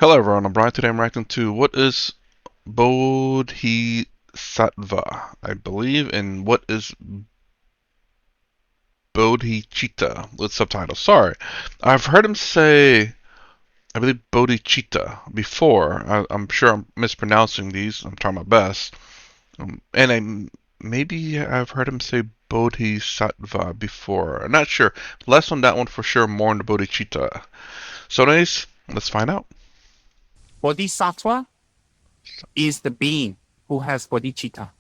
Hello everyone, I'm Brian. Today I'm reacting to what is Bodhisattva, I believe, and what is Bodhicitta with subtitles. Sorry, I've heard him say, I believe Bodhicitta before. I'm sure I'm mispronouncing these. I'm trying my best. Maybe I've heard him say Bodhisattva before. I'm not sure. Less on that one for sure, more on the Bodhicitta. So anyways, let's find out. Bodhisattva is the being who has bodhicitta.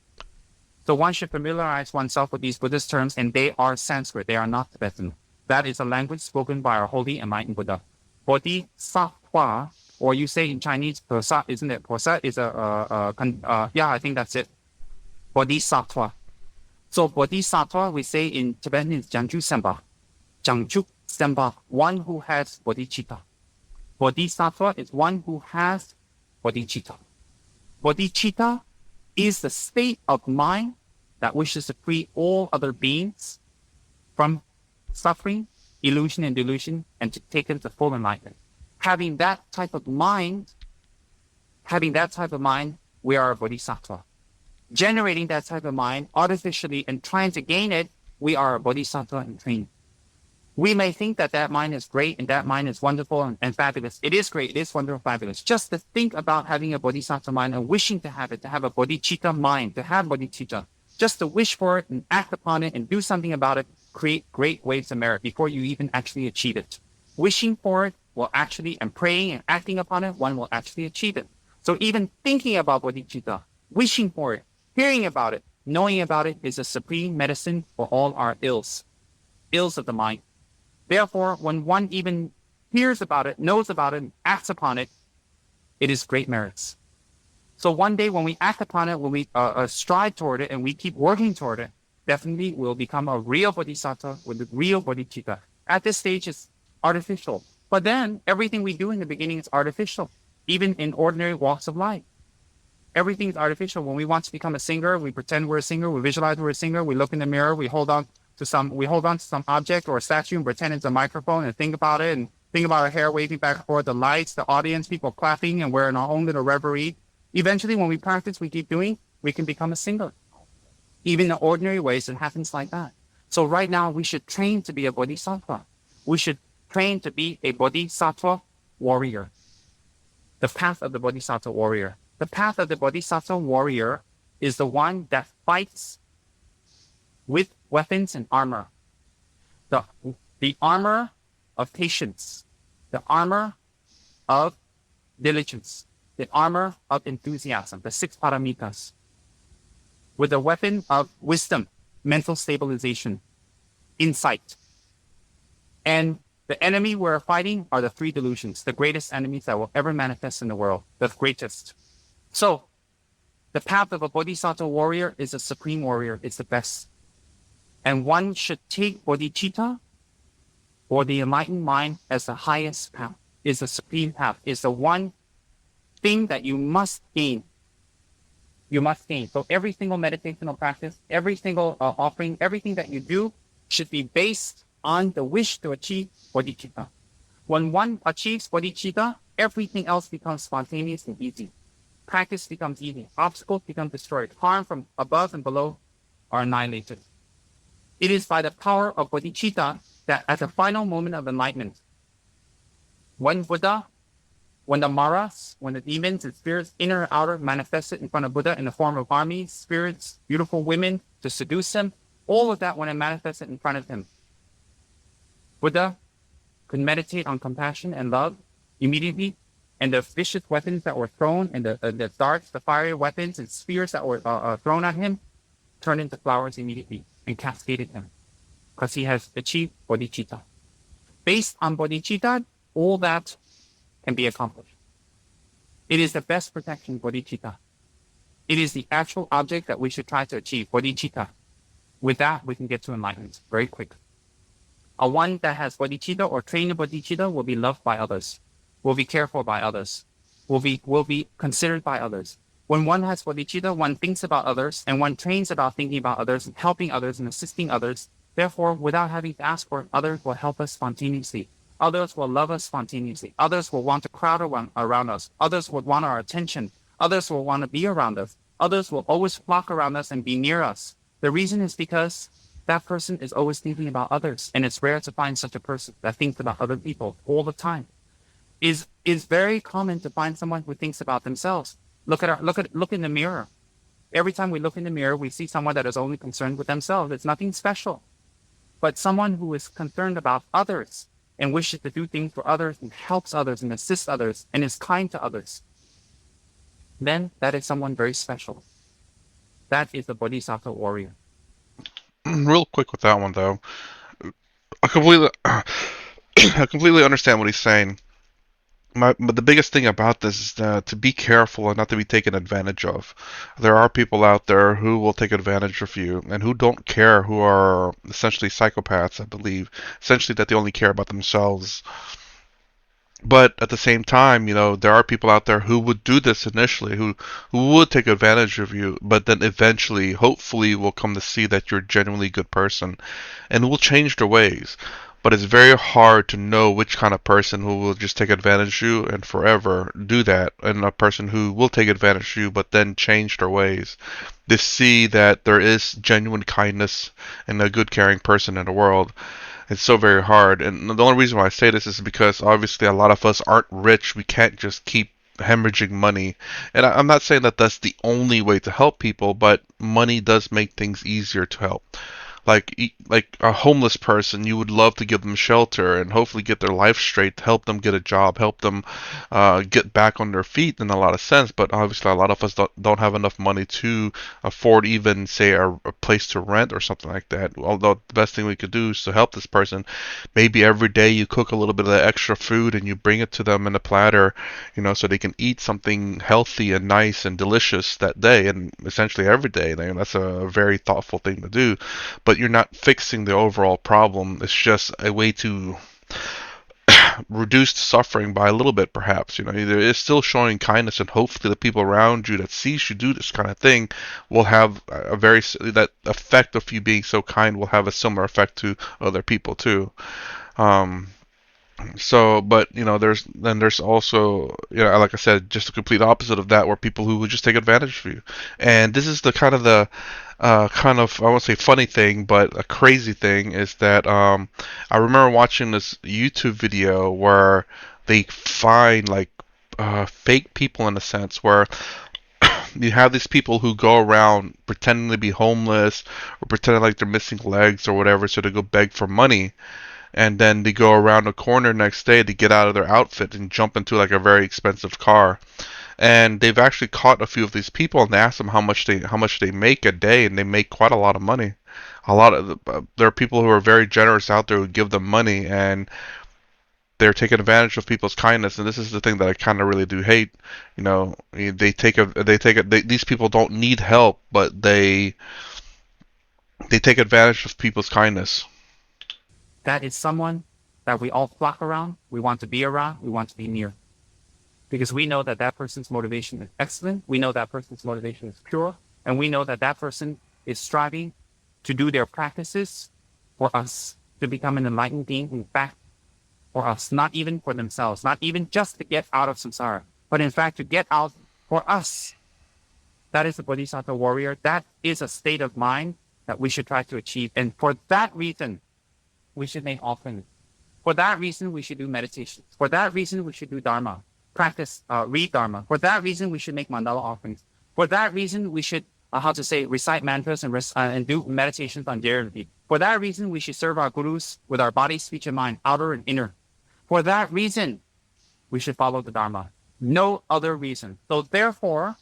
So one should familiarize oneself with these Buddhist terms, and they are Sanskrit. They are not Tibetan. That is a language spoken by our holy enlightened Buddha. Bodhisattva, or you say in Chinese, Posa, isn't it? Posa is yeah, I think that's it. Bodhisattva. So Bodhisattva, we say in Tibetan is Jiangju Semba. Jiangju Semba, one who has bodhicitta. Bodhisattva is one who has bodhicitta. Bodhicitta is the state of mind that wishes to free all other beings from suffering, illusion, and delusion, and to take them to full enlightenment. Having that type of mind, we are a bodhisattva. Generating that type of mind artificially and trying to gain it, we are a bodhisattva in training. We may think that that mind is great and that mind is wonderful and fabulous. It is great. It is wonderful, fabulous. Just to think about having a bodhisattva mind and wishing to have it, to have a bodhicitta mind, to have bodhicitta, just to wish for it and act upon it and do something about it, create great waves of merit before you even actually achieve it. Wishing for it will actually, and praying and acting upon it, one will actually achieve it. So even thinking about bodhicitta, wishing for it, hearing about it, knowing about it is a supreme medicine for all our ills of the mind. Therefore, when one even hears about it, knows about it, and acts upon it, it is great merits. So one day when we act upon it, when we strive toward it, and we keep working toward it, definitely we'll become a real bodhisattva with a real bodhicitta. At this stage, it's artificial. But then everything we do in the beginning is artificial, even in ordinary walks of life. Everything is artificial. When we want to become a singer, we pretend we're a singer, we visualize we're a singer, we look in the mirror, we hold on to some object or a statue and pretend it's a microphone and think about it and think about our hair waving back and forth, the lights, the audience, people clapping, and we're in our own little reverie. Eventually, when we practice, we keep doing, we can become a singer. Even in ordinary ways, it happens like that. So right now, we should train to be a bodhisattva. We should train to be a bodhisattva warrior. The path of the bodhisattva warrior. The path of the bodhisattva warrior is the one that fights with weapons and armor. The armor of patience, the armor of diligence, the armor of enthusiasm, the six paramitas, with the weapon of wisdom, mental stabilization, insight. And the enemy we're fighting are the three delusions, the greatest enemies that will ever manifest in the world, the greatest. So the path of a bodhisattva warrior is a supreme warrior. It's the best. And one should take bodhicitta or the enlightened mind as the highest path, is the supreme path, is the one thing that you must gain. You must gain. So every single meditational practice, every single offering, everything that you do should be based on the wish to achieve bodhicitta. When one achieves bodhicitta, everything else becomes spontaneous and easy. Practice becomes easy. Obstacles become destroyed. Harm from above and below are annihilated. It is by the power of bodhicitta that at the final moment of enlightenment, when Buddha, when the maras, when the demons and spirits, inner and outer, manifested in front of Buddha in the form of armies, spirits, beautiful women to seduce him, all of that when it manifested in front of him, Buddha could meditate on compassion and love immediately, and the vicious weapons that were thrown, and the darts, the fiery weapons and spears that were thrown at him, turned into flowers immediately and cascaded him, because he has achieved bodhicitta. Based on bodhicitta, all that can be accomplished. It is the best protection, bodhicitta. It is the actual object that we should try to achieve, bodhicitta. With that, we can get to enlightenment very quick. A one that has bodhicitta or trained in bodhicitta will be loved by others, will be cared for by others, will be considered by others. When one has bodhicitta, one thinks about others, and one trains about thinking about others and helping others and assisting others. Therefore, without having to ask for it, others will help us spontaneously. Others will love us spontaneously. Others will want to crowd around us. Others will want our attention. Others will want to be around us. Others will always flock around us and be near us. The reason is because that person is always thinking about others. And it's rare to find such a person that thinks about other people all the time. Is very common to find someone who thinks about themselves. Look in the mirror. Every time we look in the mirror, we see someone that is only concerned with themselves. It's nothing special. But someone who is concerned about others and wishes to do things for others and helps others and assists others and is kind to others, then that is someone very special. That is the Bodhisattva warrior. Real quick with that one though, I completely, I completely understand what he's saying. But the biggest thing about this is to be careful and not to be taken advantage of. There are people out there who will take advantage of you and who don't care, who are essentially psychopaths, I believe. Essentially, that they only care about themselves. But at the same time, there are people out there who would do this initially, who would take advantage of you, but then eventually, hopefully, will come to see that you're a genuinely good person and will change their ways. But it's very hard to know which kind of person who will just take advantage of you and forever do that, and a person who will take advantage of you but then change their ways. They see that there is genuine kindness and a good, caring person in the world. It's so very hard. And the only reason why I say this is because obviously a lot of us aren't rich. We can't just keep hemorrhaging money. And I'm not saying that that's the only way to help people, but money does make things easier to help. Like a homeless person, you would love to give them shelter and hopefully get their life straight, help them get a job, help them get back on their feet in a lot of sense. But obviously, a lot of us don't have enough money to afford even say a place to rent or something like that. Although the best thing we could do is to help this person. Maybe every day you cook a little bit of that extra food and you bring it to them in a platter, so they can eat something healthy and nice and delicious that day, and essentially every day. That's a very thoughtful thing to do, but you're not fixing the overall problem. It's just a way to reduce suffering by a little bit, perhaps. Either it's still showing kindness, and hopefully the people around you that sees you do this kind of thing will have that effect of you being so kind will have a similar effect to other people too. Um, but there's also, like I said, just the complete opposite of that, where people who would just take advantage of you. And this is the kind of I won't say funny thing, but a crazy thing is that I remember watching this YouTube video where they find like fake people in a sense, where you have these people who go around pretending to be homeless or pretending like they're missing legs or whatever, so they go beg for money, and then they go around the corner next day to get out of their outfit and jump into like a very expensive car. And they've actually caught a few of these people and asked them how much they make a day, and they make quite a lot of money. There are people who are very generous out there who give them money, and they're taking advantage of people's kindness. And this is the thing that I kind of really do hate. These people don't need help, but they take advantage of people's kindness. That is someone that we all flock around, we want to be around, we want to be near. Because we know that that person's motivation is excellent, we know that person's motivation is pure, and we know that that person is striving to do their practices for us to become an enlightened being, in fact, for us, not even for themselves, not even just to get out of samsara, but in fact to get out for us. That is the Bodhisattva warrior. That is a state of mind that we should try to achieve. And for that reason, we should make offerings. For that reason, we should do meditations. For that reason, we should do Dharma, read Dharma. For that reason, we should make mandala offerings. For that reason, we should, recite mantras and do meditations on deity. For that reason, we should serve our gurus with our body, speech, and mind, outer and inner. For that reason, we should follow the Dharma. No other reason. So therefore,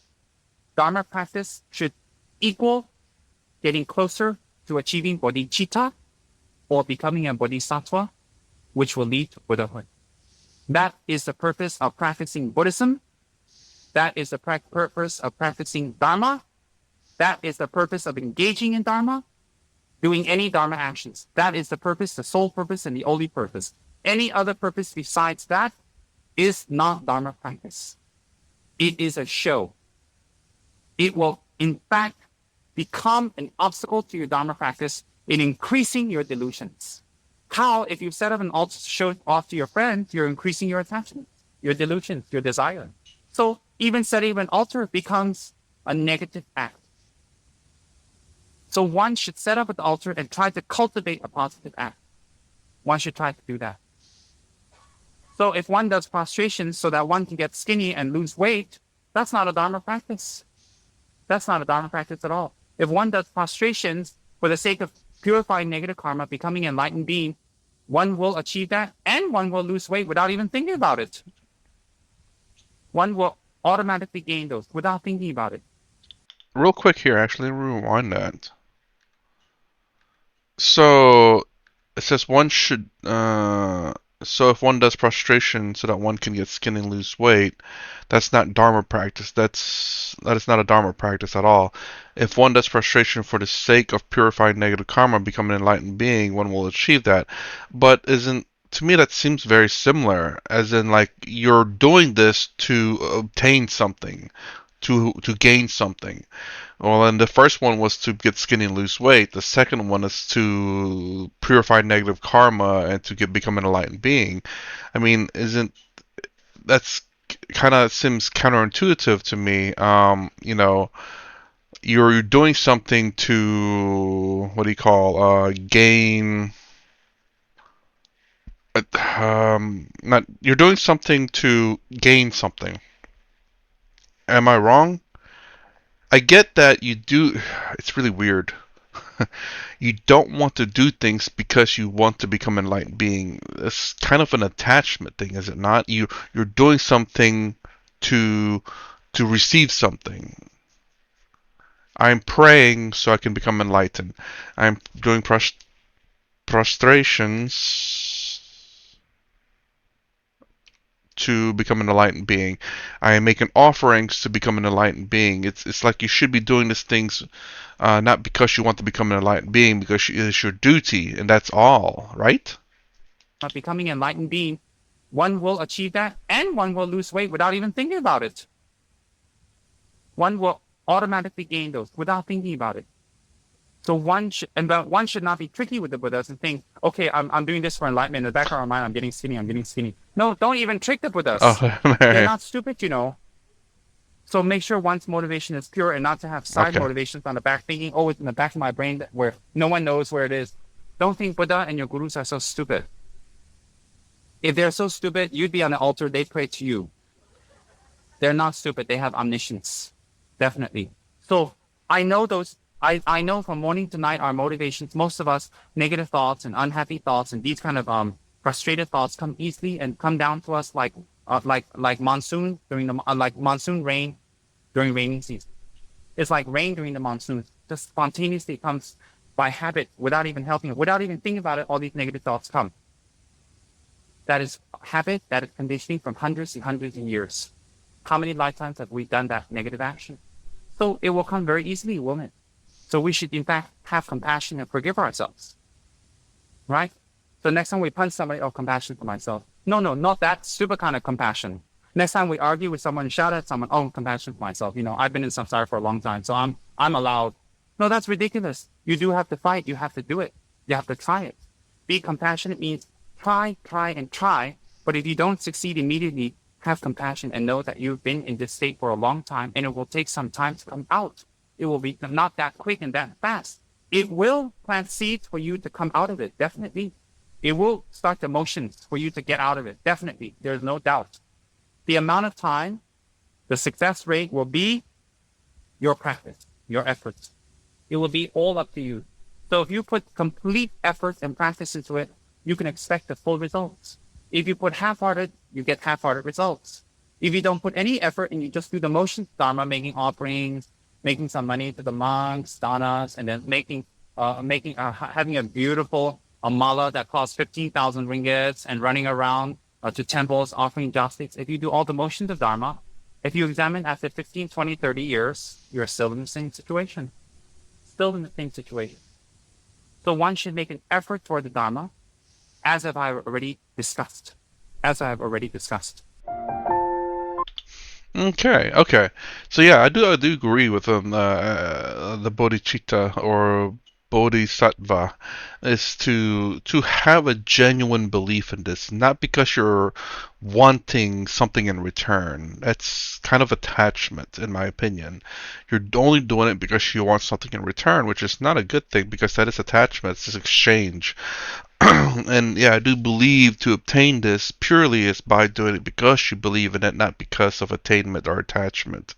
Dharma practice should equal getting closer to achieving Bodhicitta or becoming a Bodhisattva, which will lead to Buddhahood. That is the purpose of practicing Buddhism. That is the purpose of practicing Dharma. That is the purpose of engaging in Dharma, doing any Dharma actions. That is the purpose, the sole purpose, and the only purpose. Any other purpose besides that is not Dharma practice. It is a show. It will, in fact, become an obstacle to your Dharma practice in increasing your delusions. How, if you set up an altar to show off to your friends, you're increasing your attachment, your delusions, your desire. So even setting up an altar becomes a negative act. So one should set up an altar and try to cultivate a positive act. One should try to do that. So if one does prostration so that one can get skinny and lose weight, that's not a Dharma practice. That's not a Dharma practice at all. If one does prostrations for the sake of purifying negative karma, becoming an enlightened being, one will achieve that and one will lose weight without even thinking about it. One will automatically gain those without thinking about it. Real quick here, actually, rewind that. So it says one should. So if one does prostration so that one can get skin and lose weight, that's not dharma practice. That is not a dharma practice at all. If one does prostration for the sake of purifying negative karma, becoming an enlightened being, one will achieve that. But isn't to me that seems very similar, as in like you're doing this to obtain something, to gain something. Well, and the first one was to get skinny and lose weight. The second one is to purify negative karma and to become an enlightened being. I mean, isn't that's kind of seems counterintuitive to me? You're doing something to what do you call gain. Not you're doing something to gain something. Am I wrong? I get that you do. It's really weird. You don't want to do things because you want to become an enlightened being. It's kind of an attachment thing, is it not? You're doing something to receive something. I'm praying so I can become enlightened. I'm doing prostrations to become an enlightened being. I am making offerings to become an enlightened being. It's like you should be doing these things not because you want to become an enlightened being, because it is your duty, and that's all, right? Becoming an enlightened being, one will achieve that and one will lose weight without even thinking about it. One will automatically gain those without thinking about it. So one should not be tricky with the Buddhas and think, okay, I'm doing this for enlightenment. In the back of our mind, I'm getting skinny. I'm getting skinny. No, don't even trick the Buddhas. Oh, They're not stupid, you know. So make sure one's motivation is pure and not to have side okay. motivations on the back, thinking, oh, it's in the back of my brain where no one knows where it is. Don't think Buddha and your gurus are so stupid. If they're so stupid, you'd be on the altar, they'd pray to you. They're not stupid. They have omniscience. Definitely. So I know those. I know from morning to night our motivations. Most of us, negative thoughts and unhappy thoughts and these kind of frustrated thoughts come easily and come down to us like monsoon during the like monsoon rain during rainy season. It's like rain during the monsoon. Just spontaneously comes by habit without even helping it, without even thinking about it. All these negative thoughts come. That is habit. That is conditioning from hundreds and hundreds of years. How many lifetimes have we done that negative action? So it will come very easily, won't it? So we should, in fact, have compassion and forgive ourselves, right? So next time we punch somebody, oh, compassion for myself. No, not that stupid kind of compassion. Next time we argue with someone, shout at someone, oh, compassion for myself. You know, I've been in samsara for a long time, so I'm allowed. No, that's ridiculous. You do have to fight. You have to do it. You have to try it. Be compassionate means try, and try. But if you don't succeed immediately, have compassion and know that you've been in this state for a long time and it will take some time to come out. It will be not that quick and that fast. It will plant seeds for you to come out of it, definitely. It will start the motions for you to get out of it, definitely. There's no doubt. The amount of time, the success rate will be your practice, your efforts. It will be all up to you. So if you put complete effort and practice into it, you can expect the full results. If you put half-hearted, you get half-hearted results. If you don't put any effort and you just do the motions dharma, making offerings, making some money to the monks, danas, and then having a beautiful mala that costs 15,000 ringgits and running around to temples offering jossticks. If you do all the motions of dharma, if you examine after 15, 20, 30 years, you're still in the same situation. Still in the same situation. So one should make an effort toward the dharma, as I have already discussed. Okay. So yeah, I do agree with the bodhicitta or Bodhisattva is to have a genuine belief in this, not because you're wanting something in return. That's kind of attachment, in my opinion. You're only doing it because you want something in return, which is not a good thing because that is attachment. It's just exchange. And yeah, I do believe to obtain this purely is by doing it because you believe in it, not because of attainment or attachment.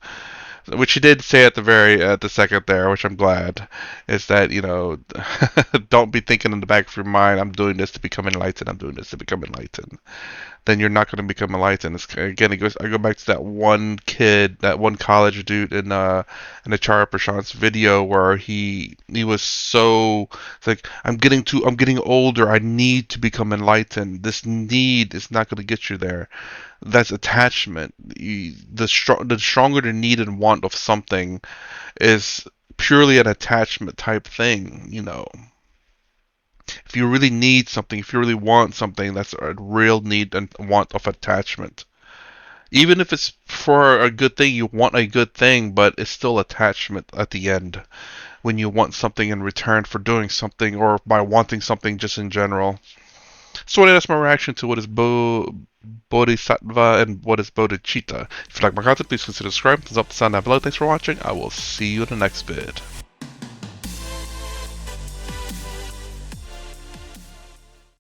Which he did say at the second there, which I'm glad, is that don't be thinking in the back of your mind, I'm doing this to become enlightened. I'm doing this to become enlightened. Then you're not going to become enlightened. Again, I go back to that one kid, that one college dude in the Chara Prashant's video where he was so it's like I'm getting older. I need to become enlightened. This need is not going to get you there. That's attachment. The stronger the need and want of something is purely an attachment type thing. If you really need something, if you really want something, that's a real need and want of attachment. Even if it's for a good thing, you want a good thing, but it's still attachment at the end when you want something in return for doing something or by wanting something just in general. So that's my reaction to what is Bodhisattva and what is Bodhicitta. If you like my content, please consider subscribing, thumbs up the sound down below. Thanks for watching. I will see you in the next vid.